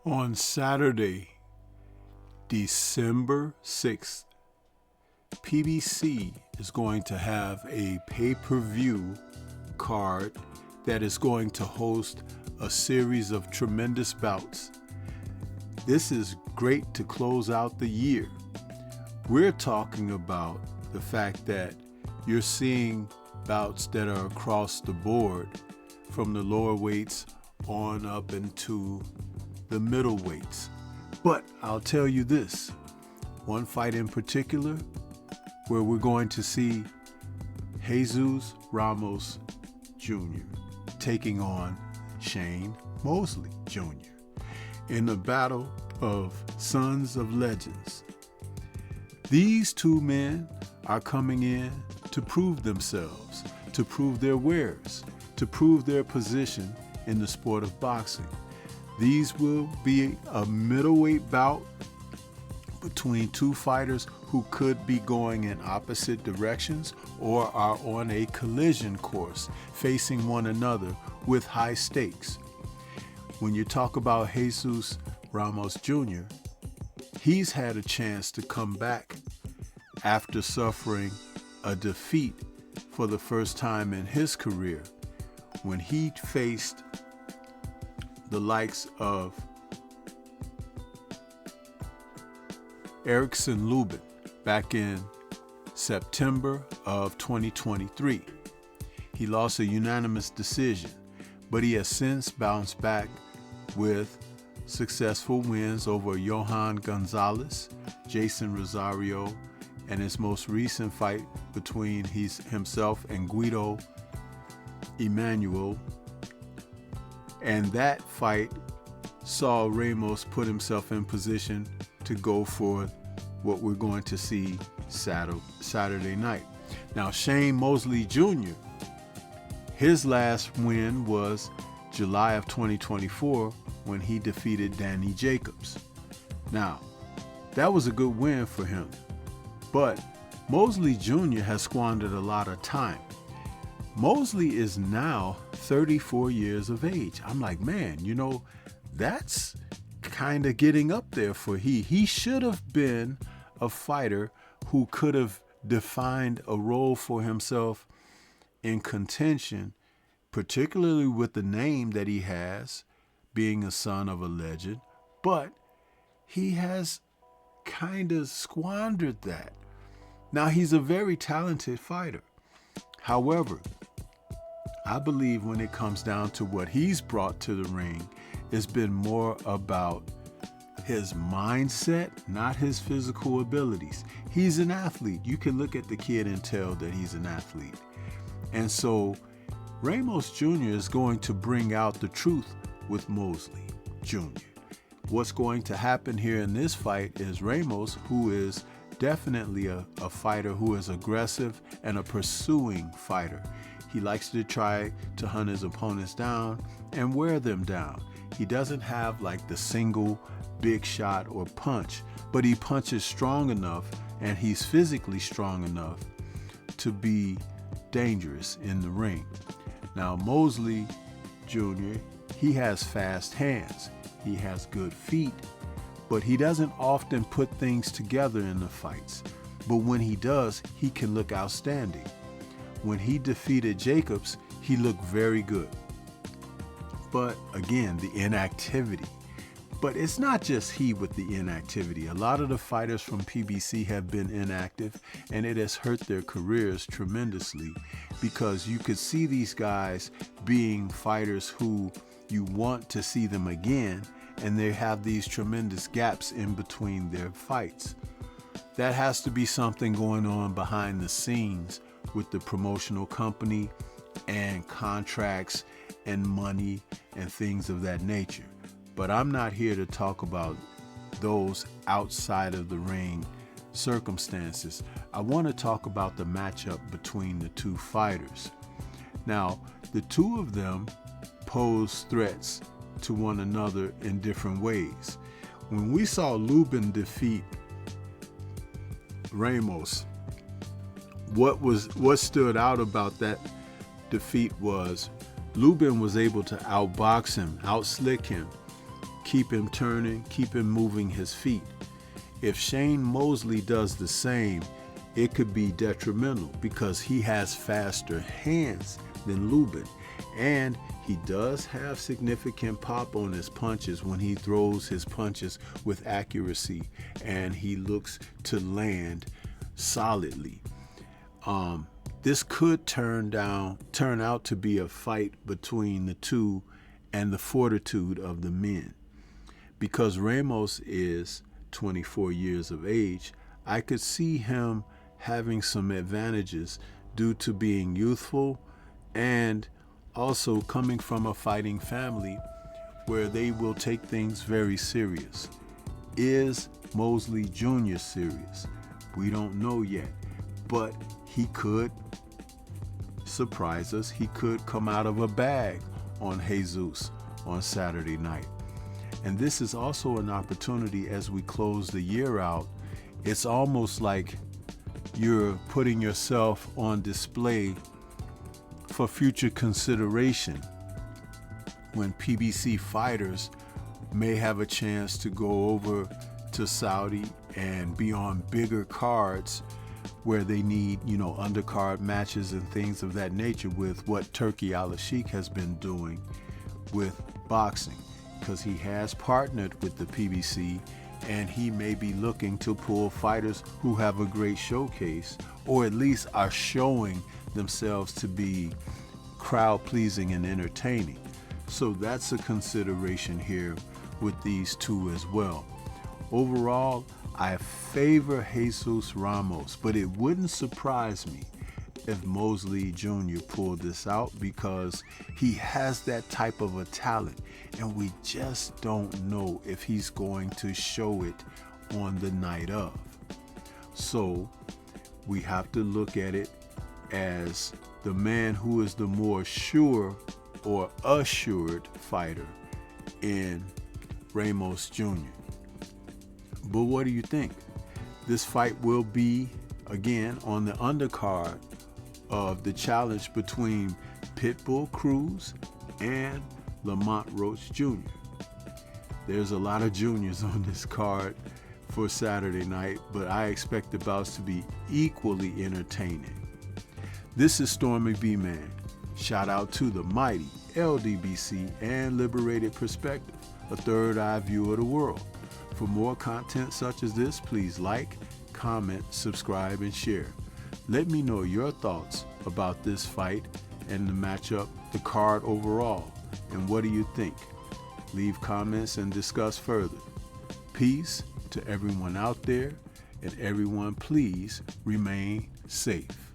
On Saturday, December 6th, PBC is going to have a pay-per-view card that is going to host a series of tremendous bouts. This is great to close out the year. We're talking about the fact that you're seeing bouts that are across the board from the lower weights on up into the middleweights. But I'll tell you this, one fight in particular where we're going to see Jesus Ramos Jr. taking on Shane Mosley Jr. in a battle of sons of legends. These two men are coming in to prove themselves, to prove their wares, to prove their position in the sport of boxing. These will be a middleweight bout between two fighters who could be going in opposite directions or are on a collision course, facing one another with high stakes. When you talk about Jesus Ramos Jr., he's had a chance to come back after suffering a defeat for the first time in his career when he faced the likes of Erickson Lubin back in September of 2023. He lost a unanimous decision, but he has since bounced back with successful wins over Johan Gonzalez, Jason Rosario, and his most recent fight between himself and Guido Emmanuel. And that fight saw Ramos put himself in position to go for what we're going to see Saturday night. Now, Shane Mosley Jr., his last win was July of 2024 when he defeated Danny Jacobs. Now, that was a good win for him, but Mosley Jr. has squandered a lot of time. Mosley is now 34 years of age. I'm like, man, that's kind of getting up there for he should have been a fighter who could have defined a role for himself in contention, particularly with the name that he has, being a son of a legend. But he has kind of squandered that. Now, he's a very talented fighter. However, I believe when it comes down to what he's brought to the ring, it's been more about his mindset, not his physical abilities. He's an athlete. You can look at the kid and tell that he's an athlete. And so Ramos Jr. is going to bring out the truth with Mosley Jr. What's going to happen here in this fight is Ramos, who is definitely a fighter who is aggressive and a pursuing fighter. He likes to try to hunt his opponents down and wear them down. He doesn't have like the single big shot or punch, but he punches strong enough and he's physically strong enough to be dangerous in the ring. Now, Mosley Jr., he has fast hands. He has good feet, but he doesn't often put things together in the fights. But when he does, he can look outstanding. When he defeated Jacobs, he looked very good. But again, the inactivity. But it's not just he with the inactivity. A lot of the fighters from PBC have been inactive, and it has hurt their careers tremendously because you could see these guys being fighters who you want to see them again, and they have these tremendous gaps in between their fights. That has to be something going on behind the scenes with the promotional company and contracts and money and things of that nature. But I'm not here to talk about those outside of the ring circumstances. I want to talk about the matchup between the two fighters. Now, the two of them pose threats to one another in different ways. When we saw Lubin defeat Ramos, what stood out about that defeat was Lubin was able to outbox him, outslick him, keep him turning, keep him moving his feet. If Shane Mosley does the same, it could be detrimental because he has faster hands than Lubin, and he does have significant pop on his punches when he throws his punches with accuracy and he looks to land solidly. This could turn out to be a fight between the two and the fortitude of the men. Because Ramos is 24 years of age, I could see him having some advantages due to being youthful and also coming from a fighting family where they will take things very serious. Is Mosley Jr. serious? We don't know yet, but he could surprise us. He could come out of a bag on Jesus on Saturday night. And this is also an opportunity as we close the year out. It's almost like you're putting yourself on display for future consideration when PBC fighters may have a chance to go over to Saudi and be on bigger cards where they need, undercard matches and things of that nature with what Turki Al-Sheikh has been doing with boxing, because he has partnered with the PBC and he may be looking to pull fighters who have a great showcase or at least are showing themselves to be crowd pleasing and entertaining. So that's a consideration here with these two as well. Overall, I favor Jesus Ramos, but it wouldn't surprise me if Mosley Jr. pulled this out because he has that type of a talent and we just don't know if he's going to show it on the night of. So we have to look at it as the man who is the more sure or assured fighter in Ramos Jr. But what do you think? This fight will be, again, on the undercard of the challenge between Pitbull Cruz and Lamont Roach Jr. There's a lot of juniors on this card for Saturday night, but I expect the bouts to be equally entertaining. This is Stormy B-Man. Shout out to the mighty LDBC and Liberated Perspective, a third eye view of the world. For more content such as this, please like, comment, subscribe, and share. Let me know your thoughts about this fight and the matchup, the card overall, and what do you think? Leave comments and discuss further. Peace to everyone out there, and everyone please remain safe.